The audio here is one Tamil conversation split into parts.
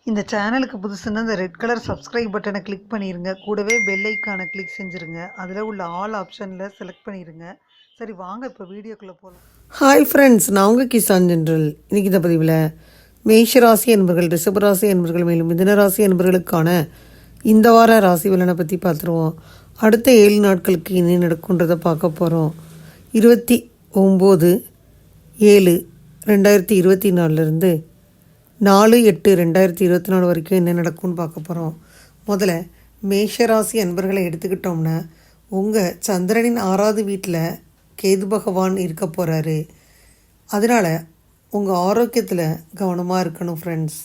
இந்த சேனலுக்கு புதுசுன்னா இந்த ரெட் கலர் சப்ஸ்கிரைப் பட்டனை கிளிக் பண்ணிடுங்க. கூடவே பெல் ஐக்கானை கிளிக் செஞ்சுருங்க. அதில் உள்ள ஆல் ஆப்ஷனில் செலக்ட் பண்ணிடுங்க. சரி வாங்க இப்போ வீடியோக்குள்ளே போகலாம். ஹாய் ஃப்ரெண்ட்ஸ், நான் உங்கள் கிசான் ஜென்ரல். இன்றைக்கி இந்த பதிவில் மேஷராசி என்பர்கள், ரிஷபராசி என்பர்கள், மேலும் மிதுனராசி என்பர்களுக்கான இந்த வார ராசி பலனை பற்றி பார்த்துருவோம். அடுத்த 7 நாட்களுக்கு இனி நடக்குன்றதை பார்க்க போகிறோம். 29/7/2024 4/8/2024 வரைக்கும் என்ன நடக்கும்னு பார்க்க போகிறோம். முதல்ல மேஷராசி அன்பர்களை எடுத்துக்கிட்டோம்னா, உங்கள் சந்திரனின் 6வது வீட்டில் கேது பகவான் இருக்க போகிறாரு. அதனால் உங்கள் ஆரோக்கியத்தில் கவனமாக இருக்கணும் ஃப்ரெண்ட்ஸ்.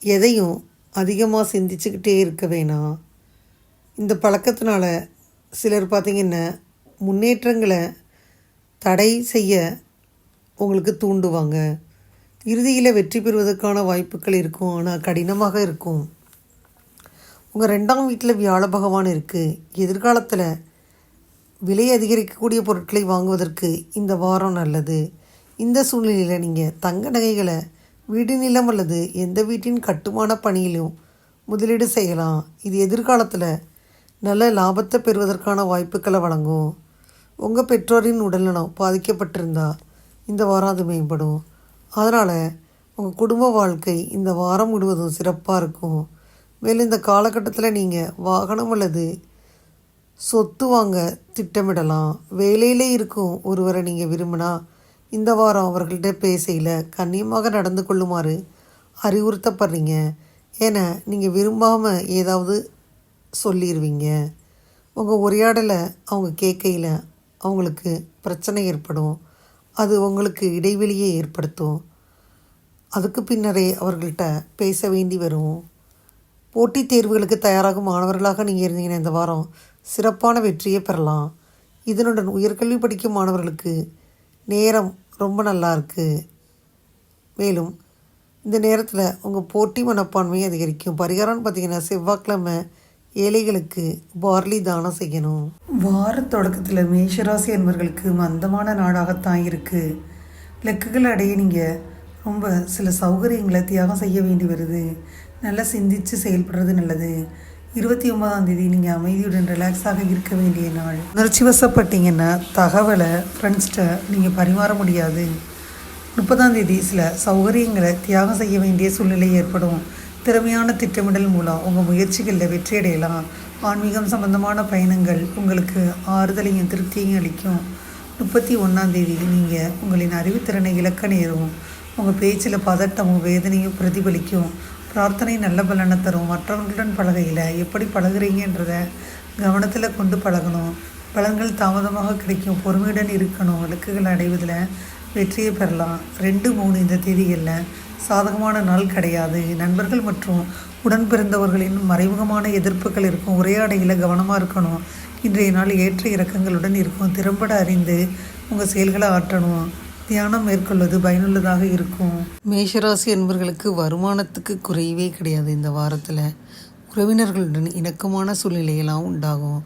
எதையும் அதிகமாக சிந்திச்சுக்கிட்டே இருக்க வேணாம். இந்த பழக்கத்தினால சிலர் பார்த்திங்கன்னா முன்னேற்றங்களை தடை செய்ய உங்களுக்கு தூண்டுவாங்க. இறுதியில் வெற்றி பெறுவதற்கான வாய்ப்புகள் இருக்கும், ஆனால் கடினமாக இருக்கும். உங்கள் 2ஆம் வீட்டில் வியாழ பகவான் இருக்குது. எதிர்காலத்தில் விலை அதிகரிக்கக்கூடிய பொருட்களை வாங்குவதற்கு இந்த வாரம் நல்லது. இந்த சூழ்நிலையில் நீங்கள் தங்க நகைகளை வீடு நிலம் அல்லது எந்த வீட்டின் கட்டுமான பணியிலும் முதலீடு செய்யலாம். இது எதிர்காலத்தில் நல்ல லாபத்தை பெறுவதற்கான வாய்ப்புகளை வழங்கும். உங்கள் பெற்றோரின் உடல்நலம் பாதிக்கப்பட்டிருந்தால் இந்த வாரம் அது மேம்படும். அதனால் உங்கள் குடும்ப வாழ்க்கை இந்த வாரம் முழுவதும் சிறப்பாக இருக்கும். மேலும் இந்த காலகட்டத்தில் நீங்கள் வாகனம் அல்லது சொத்து வாங்க திட்டமிடலாம். வேலையிலே இருக்கும் ஒருவரை நீங்கள் விரும்பினா இந்த வாரம் அவர்கள்ட்ட பேசையில் கண்ணியமாக நடந்து கொள்ளுமாறு அறிவுறுத்தப்படுறீங்க. ஏன்னா நீங்கள் விரும்பாமல் ஏதாவது சொல்லிடுவீங்க. உங்கள் உரையாடலை அவங்க கேட்கையில் அவங்களுக்கு பிரச்சனை ஏற்படும். அது உங்களுக்கு இடைவெளியை ஏற்படுத்தும். அதுக்கு பின்னரே அவர்கள்ட்ட பேச வேண்டி வரும். போட்டித் தேர்வுகளுக்கு தயாராகும் மாணவர்களாக நீங்கள் இருந்தீங்கன்னா இந்த வாரம் சிறப்பான வெற்றியை பெறலாம். இதனுடன் உயர்கல்வி படிக்கும் மாணவர்களுக்கு நேரம் ரொம்ப நல்லா இருக்குது. மேலும் இந்த நேரத்தில் உங்கள் போட்டி மனப்பான்மையை அதிகரிக்கும். பரிகாரம்னு பார்த்திங்கன்னா செவ்வாய்க்கிழமை ஏழைகளுக்கு பார்லி தானம் செய்யணும். வார தொடக்கத்தில் மேஷராசி என்பவர்களுக்கு மந்தமான நாடாகத்தான் இருக்குது. இலக்குகள் அடைய நீங்கள் ரொம்ப சில சௌகரியங்களை தியாகம் செய்ய வேண்டி வருது. நல்லா சிந்தித்து செயல்படுறது நல்லது. 29ஆம் தேதி நீங்கள் அமைதியுடன் ரிலாக்ஸாக இருக்க வேண்டிய நாள். உணர்ச்சி வசப்பட்டீங்கன்னா தகவலை ஃப்ரெண்ட்ஸ்கிட்ட நீங்கள் பரிமாற முடியாது. 30ஆம் தேதி சில சௌகரியங்களை தியாகம் செய்ய வேண்டிய சூழ்நிலை ஏற்படும். திறமையான திட்டமிடல் மூலம் உங்கள் முயற்சிகளில் வெற்றியடையலாம். ஆன்மீகம் சம்பந்தமான பயணங்கள் உங்களுக்கு ஆறுதலையும் திருப்தியையும் அளிக்கும். 31ஆம் தேதி நீங்கள் உங்களின் அறிவுத்திறனை இழக்க நேரும். உங்கள் பேச்சில் பதட்டமும் வேதனையும் பிரதிபலிக்கும். பிரார்த்தனை நல்ல பலனை தரும். மற்றவர்களுடன் பழகையில் எப்படி பழகுறீங்கன்றதை கவனத்தில் கொண்டு பழகணும். பலன்கள் தாமதமாக கிடைக்கும். பொறுமையுடன் இருக்கணும். இலக்குகள் அடைவதில் வெற்றியை பெறலாம். 2, 3 இந்த தேதிகளில் சாதகமான நாள் கிடையாது. நண்பர்கள் மற்றும் உடன் பிறந்தவர்களின் மறைமுகமான எதிர்ப்புகள் இருக்கும். உரையாடையில் கவனமாக இருக்கணும். இன்றைய நாள் ஏற்ற இறக்கங்களுடன் இருக்கும். திறம்பட அறிந்து உங்கள் செயல்களை ஆற்றணும். தியானம் மேற்கொள்வது பயனுள்ளதாக இருக்கும். மேஷராசி என்பவர்களுக்கு வருமானத்துக்கு குறைவே கிடையாது. இந்த வாரத்தில் உறவினர்களுடன் இணக்கமான சூழ்நிலையெல்லாம் உண்டாகும்.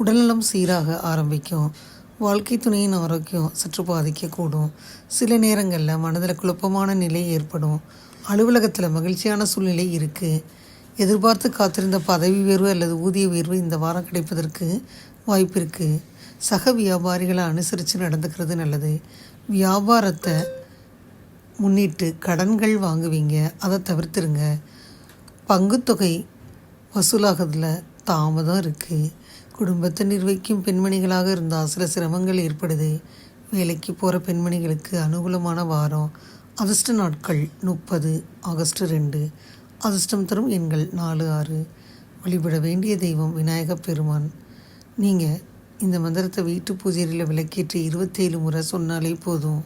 உடல்நலம் சீராக ஆரம்பிக்கும். வாழ்க்கை துணையின் ஆரோக்கியம் சற்று பாதிக்கக்கூடும். சில நேரங்களில் மனதில் குழப்பமான நிலை ஏற்படும். அலுவலகத்தில் மகிழ்ச்சியான சூழ்நிலை இருக்குது. எதிர்பார்த்து காத்திருந்த பதவி உயர்வு அல்லது ஊதிய உயர்வு இந்த வாரம் கிடைப்பதற்கு வாய்ப்பு இருக்குது. சக வியாபாரிகளை அனுசரித்து நடந்துக்கிறது நல்லது. வியாபாரத்தை முன்னிட்டு கடன்கள் வாங்குவீங்க, அதை தவிர்த்துருங்க. பங்குத்தொகை வசூலாகிறதுல தாமதம் இருக்குது. குடும்பத்தை நிர்வகிக்கும் பெண்மணிகளாக இருந்தால் சில சிரமங்கள் ஏற்படுது. வேலைக்கு போகிற பெண்மணிகளுக்கு அனுகூலமான வாரம். அதிர்ஷ்ட நாட்கள் 30 ஆகஸ்ட் 2. அதிர்ஷ்டம் தரும் எண்கள் 4, 6. வழிபட வேண்டிய தெய்வம் விநாயகப் பெருமான். நீங்கள் இந்த மந்திரத்தை வீட்டு பூஜையில் விளக்கேற்றி 27 முறை சொன்னாலே போதும்.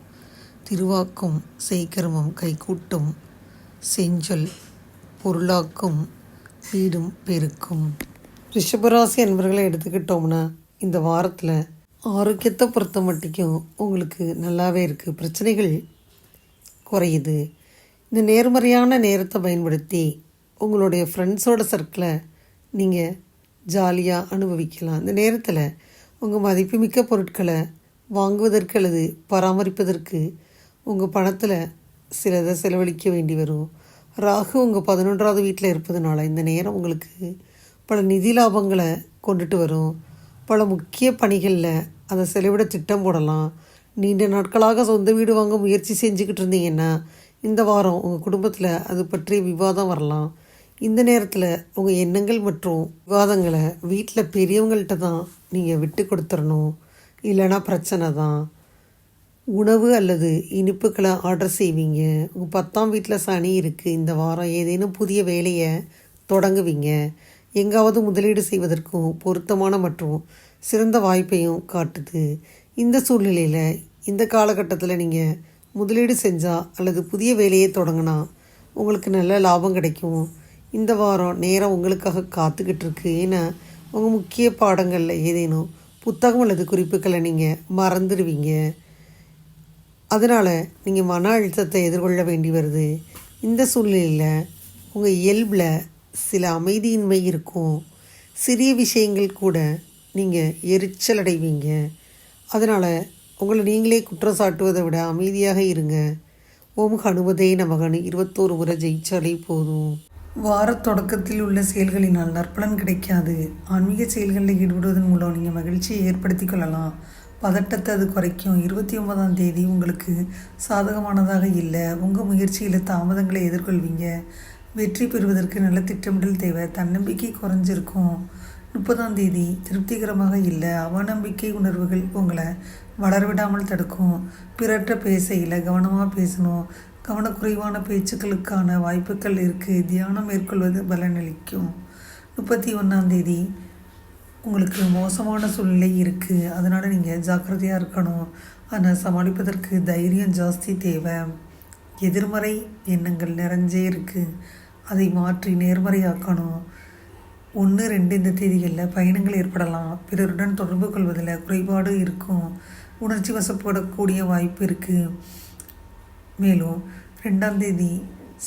திருவாக்கும் செய்கர்மம் கைகூட்டும். செஞ்சொல் பொருளாக்கும். வீடும் பெருக்கும். ரிஷபராசி அன்பர்களை எடுத்துக்கிட்டோம்னா இந்த வாரத்தில் ஆரோக்கியத்தை பொறுத்த மட்டும் உங்களுக்கு நல்லாவே இருக்குது. பிரச்சனைகள் குறையுது. இந்த நேர்மறையான நேரத்தை பயன்படுத்தி உங்களுடைய ஃப்ரெண்ட்ஸோட சர்க்கிளை நீங்கள் ஜாலியாக அனுபவிக்கலாம். இந்த நேரத்தில் உங்கள் மதிப்புமிக்க பொருட்களை வாங்குவதற்கு அல்லது பராமரிப்பதற்கு உங்கள் பணத்தில் சிலதை செலவழிக்க வேண்டி வரும். ராகு உங்கள் 11வது வீட்டில் இருப்பதுனால இந்த நேரம் உங்களுக்கு பல நிதி லாபங்களை கொண்டுட்டு வரும். பல முக்கிய பணிகளில் அதை செலவிட திட்டம் போடலாம். நீண்ட நாட்களாக சொந்த வீடு வாங்க முயற்சி செஞ்சுக்கிட்டு இருந்தீங்கன்னா இந்த வாரம் உங்கள் குடும்பத்தில் அது பற்றிய விவாதம் வரலாம். இந்த நேரத்தில் உங்கள் எண்ணங்கள் மற்றும் விவாதங்களை வீட்டில் பெரியவங்கள்ட்ட தான் நீங்கள் விட்டு கொடுத்துடணும். இல்லைன்னா பிரச்சனை தான். உணவு அல்லது இனிப்புகளை ஆர்டர் செய்வீங்க. உங்கள் 10ஆம் வீட்டில் சனி இருக்குது. இந்த வாரம் ஏதேனும் புதிய வேலையை தொடங்குவீங்க. எங்காவது முதலீடு செய்வதற்கும் பொருத்தமான மற்றும் சிறந்த வாய்ப்பையும் காட்டுது. இந்த சூழ்நிலையில் இந்த காலகட்டத்தில் நீங்கள் முதலீடு செஞ்சால் அல்லது புதிய வேலையை தொடங்கினா உங்களுக்கு நல்ல லாபம் கிடைக்கும். இந்த வாரம் நேரம் உங்களுக்காக காத்துக்கிட்டு இருக்கு. ஏன்னா உங்கள் முக்கிய பாடங்களில் ஏதேனும் புத்தகம் அல்லது குறிப்புகளை நீங்கள் மறந்துடுவீங்க. அதனால் நீங்கள் மன அழுத்தத்தை எதிர்கொள்ள வேண்டி வருது. இந்த சூழ்நிலையில் உங்கள் இயல்பில் சில அமைதியின்மை இருக்கும். சிறிய விஷயங்கள் கூட நீங்கள் எரிச்சல் அடைவீங்க. அதனால் உங்களை நீங்களே குற்றம் சாட்டுவதை விட அமைதியாக இருங்க. ஓம் ஹனுமதே நமகனு 21 முறை ஜெயிச்சாலே போதும். வார தொடக்கத்தில் உள்ள செயல்களினால் நற்பலன் கிடைக்காது. ஆன்மீக செயல்களில் ஈடுபடுவதன் மூலம் நீங்கள் மகிழ்ச்சியை ஏற்படுத்தி கொள்ளலாம். பதட்டத்தை அது குறைக்கும். 29ஆம் தேதி உங்களுக்கு சாதகமானதாக இல்லை. உங்கள் முயற்சியில் தாமதங்களை எதிர்கொள்வீங்க. வெற்றி பெறுவதற்கு நல்ல திட்டமிடல் தேவை. தன்னம்பிக்கை குறைஞ்சிருக்கும். 30ஆம் தேதி திருப்திகரமாக இல்லை. அவநம்பிக்கை உணர்வுகள் உங்களை வளரவிடாமல் தடுக்கும். பிறற்ற பேசையில் கவனமாக பேசணும். கவனக்குறைவான பேச்சுக்களுக்கான வாய்ப்புகள் இருக்குது. தியானம் மேற்கொள்வது பலனளிக்கும். 31ஆம் தேதி உங்களுக்கு மோசமான சூழ்நிலை இருக்குது. அதனால் நீங்கள் ஜாக்கிரதையாக இருக்கணும். அதை சமாளிப்பதற்கு தைரியம் ஜாஸ்தி தேவை. எதிர்மறை எண்ணங்கள் நிறைஞ்சே இருக்குது. அதை மாற்றி நேர்மறையாக்கணும். 1, 2 இந்த தேதிகளில் பயணங்கள் ஏற்படலாம். பிறருடன் தொடர்பு கொள்வதில் குறைபாடு இருக்கும். உணர்ச்சி வசப்படக்கூடிய வாய்ப்பு இருக்குது. மேலும் 2ஆம் தேதி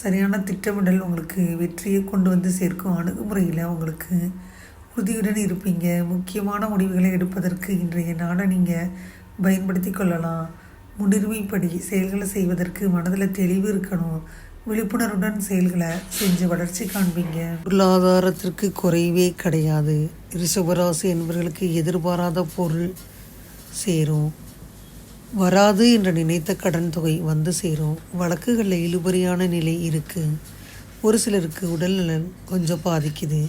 சரியான திட்டமிடல் உங்களுக்கு வெற்றியை கொண்டு வந்து சேர்க்கும். அணுகுமுறையில் உங்களுக்கு உறுதியுடன் இருப்பீங்க. முக்கியமான முடிவுகளை எடுப்பதற்கு இன்றைய நாளை நீங்கள் பயன்படுத்தி கொள்ளலாம். முன்னுரிமைப்படி செயல்களை செய்வதற்கு மனதில் தெளிவு இருக்கணும். விழிப்புணர்வுடன் செயல்களை செஞ்சு வளர்ச்சி காண்பீங்க. பொருளாதாரத்திற்கு குறைவே கிடையாது. ரிஷபராசி என்பவர்களுக்கு எதிர்பாராத பொருள் சேரும். வராது என்று நினைத்த கடன் தொகை வந்து சேரும். வழக்குகளில் இழுபறியான நிலை இருக்குது. ஒரு சிலருக்கு உடல்நலன் கொஞ்சம் பாதிக்குது.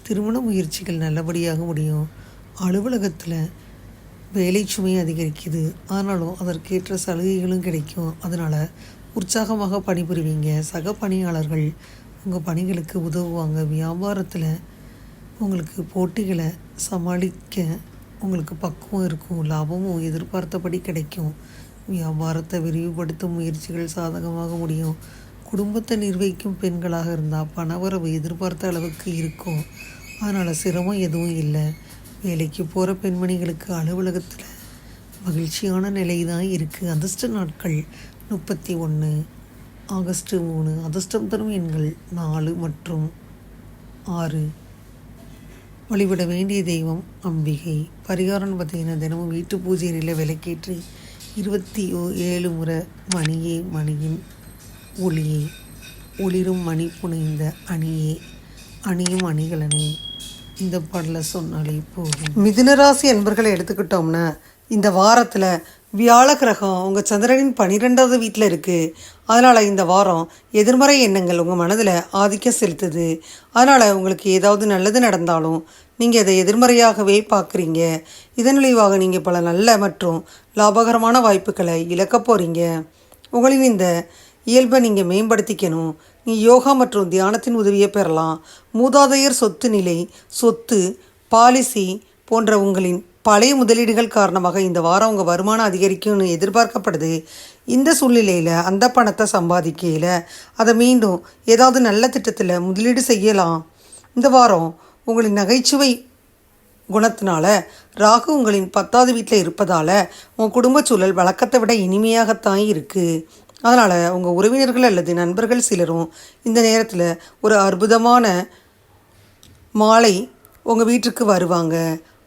திருமண முயற்சிகள் நல்லபடியாக முடியும். அலுவலகத்தில் வேலை சுமை அதிகரிக்குது. ஆனாலும் அதற்கேற்ற சலுகைகளும் கிடைக்கும். அதனால் உற்சாகமாக பணிபுரிவீங்க. சக பணியாளர்கள் உங்கள் பணிகளுக்கு உதவுவாங்க. வியாபாரத்தில் உங்களுக்கு போட்டிகளை சமாளிக்க உங்களுக்கு பக்குவம் இருக்கும். லாபமும் எதிர்பார்த்தபடி கிடைக்கும். வியாபாரத்தை விரிவுபடுத்தும் முயற்சிகள் சாதகமாக முடியும். குடும்பத்தை நிர்வகிக்கும் பெண்களாக இருந்தால் பணவரவு எதிர்பார்த்த அளவுக்கு இருக்கும். அதனால் சிரமம் எதுவும் இல்லை. வேலைக்கு போகிற பெண்மணிகளுக்கு அலுவலகத்தில் மகிழ்ச்சியான நிலை தான் இருக்குது. அதிர்ஷ்ட நாட்கள் 31 ஆகஸ்ட் 3. அதிர்ஷ்டம் தரும் எண்கள் 4 மற்றும் 6. வழிபட வேண்டிய தெய்வம் அம்பிகை. பரிகாரம்னு பார்த்தீங்கன்னா தினமும் வீட்டு பூஜை அறையில் விளக்கேற்றி 27 முறை மணியே மணியின் ஒளியே ஒளிரும் மணி புனைந்த அணியே அணியும் அணிகலனே இந்த பாடலை சொன்னாலே போதும். மிதுனராசி அன்பர்களை எடுத்துக்கிட்டோம்னா இந்த வாரத்தில் வியாழ கிரகம் உங்கள் சந்திரனின் 12வது வீட்டில் இருக்குது. அதனால் இந்த வாரம் எதிர்மறை எண்ணங்கள் உங்கள் மனதில் ஆதிக்கம் செலுத்துது. அதனால் உங்களுக்கு ஏதாவது நல்லது நடந்தாலும் நீங்கள் அதை எதிர்மறையாகவே பார்க்குறீங்க. இதன் விளைவாக நீங்கள் பல நல்ல மற்றும் லாபகரமான வாய்ப்புகளை இழக்க போகிறீங்க. உங்களின் இந்த இயல்பை நீங்கள் மேம்படுத்திக்கணும். நீங்கள் யோகா மற்றும் தியானத்தின் உதவியை பெறலாம். மூதாதையர் சொத்து நிலை, சொத்து, பாலிசி போன்ற உங்களின் பழைய முதலீடுகள் காரணமாக இந்த வாரம் உங்கள் வருமானம் அதிகரிக்கும்னு எதிர்பார்க்கப்படுது. இந்த சூழ்நிலையில் அந்த பணத்தை சம்பாதிக்கையில் அதை மீண்டும் ஏதாவது நல்ல திட்டத்தில் முதலீடு செய்யலாம். இந்த வாரம் உங்களின் நகைச்சுவை குணத்தினால ராகு உங்களின் 10வது வீட்டில் இருப்பதால் உங்கள் குடும்ப சூழல் வழக்கத்தை விட இனிமையாகத்தான் இருக்குது. அதனால் உங்கள் உறவினர்கள் அல்லது நண்பர்கள் சிலரும் இந்த நேரத்தில் ஒரு அற்புதமான மாலை உங்கள் வீட்டுக்கு வருவாங்க.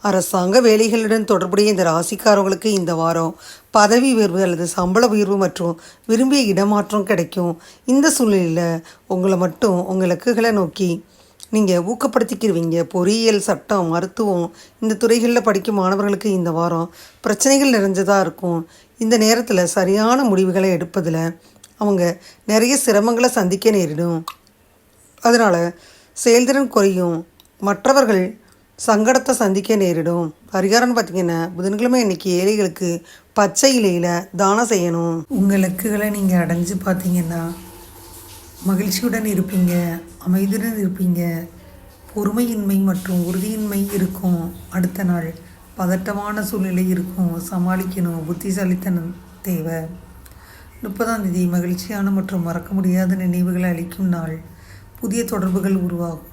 அரசாங்க வேலைகளுடன் தொடர்புடைய இந்த ராசிக்காரவங்களுக்கு இந்த வாரம் பதவி உயர்வு அல்லது சம்பள உயர்வு மற்றும் விரும்பிய இடமாற்றம் கிடைக்கும். இந்த சூழ்நிலையில் உங்களை மட்டும் உங்கள் இலக்குகளை நோக்கி நீங்கள் ஊக்கப்படுத்திக்கிடுவீங்க. பொறியியல், சட்டம், மருத்துவம் இந்த துறைகளில் படிக்கும் மாணவர்களுக்கு இந்த வாரம் பிரச்சனைகள் நிறைஞ்சதாக இருக்கும். இந்த நேரத்தில் சரியான முடிவுகளை எடுப்பதில் அவங்க நிறைய சிரமங்களை சந்திக்க நேரிடும். அதனால் செயல்திறன் குறையும். மற்றவர்கள் சங்கடத்தை சந்திக்க நேரிடும். பரிகாரம்னு பார்த்திங்கன்னா புதன்கிழமை இன்றைக்கி ஏழைகளுக்கு பச்சை இலையில் தானம் செய்யணும். உங்கள் இலக்குகளை நீங்கள் அடைஞ்சு பார்த்தீங்கன்னா மகிழ்ச்சியுடன் இருப்பீங்க, அமைதியுடன் இருப்பீங்க. பொறுமையின்மை மற்றும் உறுதியின்மை இருக்கும். அடுத்த நாள் பதட்டமான சூழ்நிலை இருக்கும். சமாளிக்கணும். புத்திசாலித்தனம் தேவை. 30ஆம் தேதி மகிழ்ச்சியான மற்றும் மறக்க முடியாத நினைவுகளை அளிக்கும் நாள். புதிய தொடர்புகள் உருவாகும்.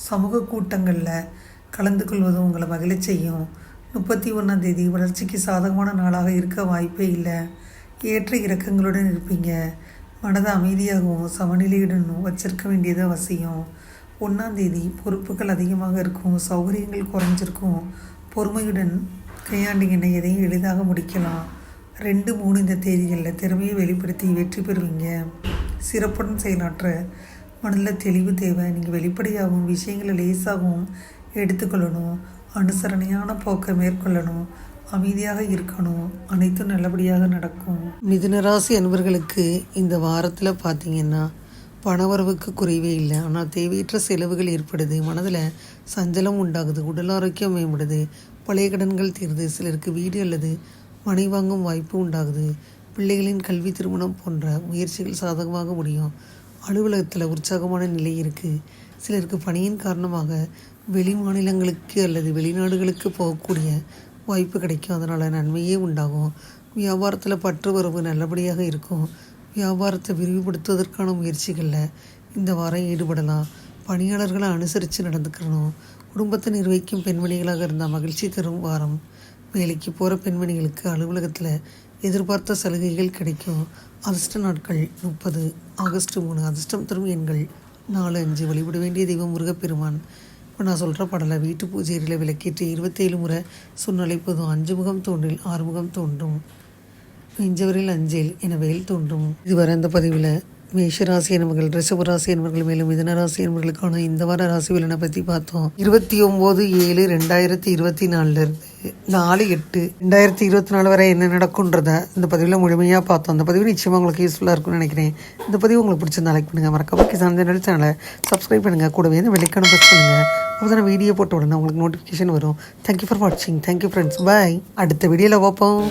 சமூக கூட்டங்களில் கலந்து கொள்வது உங்களை மகிழச் செய்யும். 31ஆம் தேதி வளர்ச்சிக்கு சாதகமான நாளாக இருக்க வாய்ப்பே இல்லை. ஏற்ற இறக்கங்களுடன் இருப்பீங்க. மனதை அமைதியாகவும் சமநிலையுடனும் வச்சிருக்க வேண்டியது அவசியம். 1ஆம் தேதி பொறுப்புகள் அதிகமாக இருக்கும். சௌகரியங்கள் குறைஞ்சிருக்கும். பொறுமையுடன் கையாண்டிங்கன்னா எதையும் எளிதாக முடிக்கலாம். 2, 3 இந்த தேதிகளில் திறமையை வெளிப்படுத்தி வெற்றி பெறுவீங்க. சிறப்புடன் செயலாற்ற மனதில் தெளிவு தேவை. நீங்கள் வெளிப்படையாகவும் விஷயங்களை லேசாகவும் எடுத்துக்கொள்ளணும். அனுசரணையான போக்கை மேற்கொள்ளணும். அமைதியாக இருக்கணும். அனைத்தும் நல்லபடியாக நடக்கும். மிதுன ராசி அன்பர்களுக்கு இந்த வாரத்தில் பார்த்தீங்கன்னா பணவரவுக்கு குறைவே இல்லை. ஆனால் தேவையற்ற செலவுகள் ஏற்படுது. மனதில் சஞ்சலம் உண்டாகுது. உடல் ஆரோக்கியம் மேம்படுது. பழைய கடன்கள் தீருது. சிலருக்கு வீடு அல்லது மனை வாங்கும் வாய்ப்பு உண்டாகுது. பிள்ளைகளின் கல்வி, திருமணம் போன்ற முயற்சிகள் சாதகமாக முடியும். அலுவலகத்தில் உற்சாகமான நிலை இருக்குது. சிலருக்கு பணியின் காரணமாக வெளி மாநிலங்களுக்கு அல்லது வெளிநாடுகளுக்கு போகக்கூடிய வாய்ப்பு கிடைக்கும். அதனால் நன்மையே உண்டாகும். வியாபாரத்தில் பற்று வரவு நல்லபடியாக இருக்கும். வியாபாரத்தை விரிவுபடுத்துவதற்கான முயற்சிகளில் இந்த வாரம் ஈடுபடலாம். பணியாளர்களை அனுசரித்து நடந்துக்கிறணும். குடும்பத்தை நிர்வகிக்கும் பெண்மணிகளாக இருந்தால் மகிழ்ச்சி தரும் வாரம். வேலைக்கு போகிற பெண்மணிகளுக்கு அலுவலகத்தில் எதிர்பார்த்த சலுகைகள் கிடைக்கும். அதிர்ஷ்ட நாட்கள் 30 ஆகஸ்ட் 3. அதிர்ஷ்டம் தரும் எண்கள் 4, 5. வழிபட வேண்டிய தெய்வம் முருகப்பெருமான். இப்போ நான் சொல்கிற பாடலை வீட்டு பூஜையில் விளக்கேற்றி 27 முறை சொன்னாலே போதும். 5 முகம் தோன்றில் 6 முகம் தோன்றும். நெஞ்சவரில் அஞ்சேல் என வேல் தோன்றும். இதுவரை இந்த பதிவில் மேஷராசி என்பர்கள், ரிஷபராசி என்பர்கள், மேலும் மிதுனராசி என்பர்களுக்கான இந்த வார ராசி பலனை பற்றி பார்த்தோம். 29/7/2024 4/8/2024 வரை என்ன நடக்கும்ன்றத இந்த பதிவில் முழுமையாக பார்த்தோம். அந்த பதிவு நிச்சயமாக உங்களுக்கு யூஸ்ஃபுல்லாக இருக்கும்னு நினைக்கிறேன். இந்த பதிவு உங்களுக்கு பிடிச்சிருந்தா லைக் பண்ணுங்கள். மறக்காம கிசான் சேனலை சப்ஸ்கிரைப் பண்ணுங்கள். கூடவே இந்த பெல்லைக்கான ப்ரெஸ் பண்ணுங்கள். அப்போ தான் வீடியோ போட்ட உடனே உங்களுக்கு நோட்டிஃபிகேஷன் வரும். தேங்க்யூ ஃபார் வாட்சிங். Thank you friends. பாய். அடுத்த வீடியோவில் பார்ப்போம்.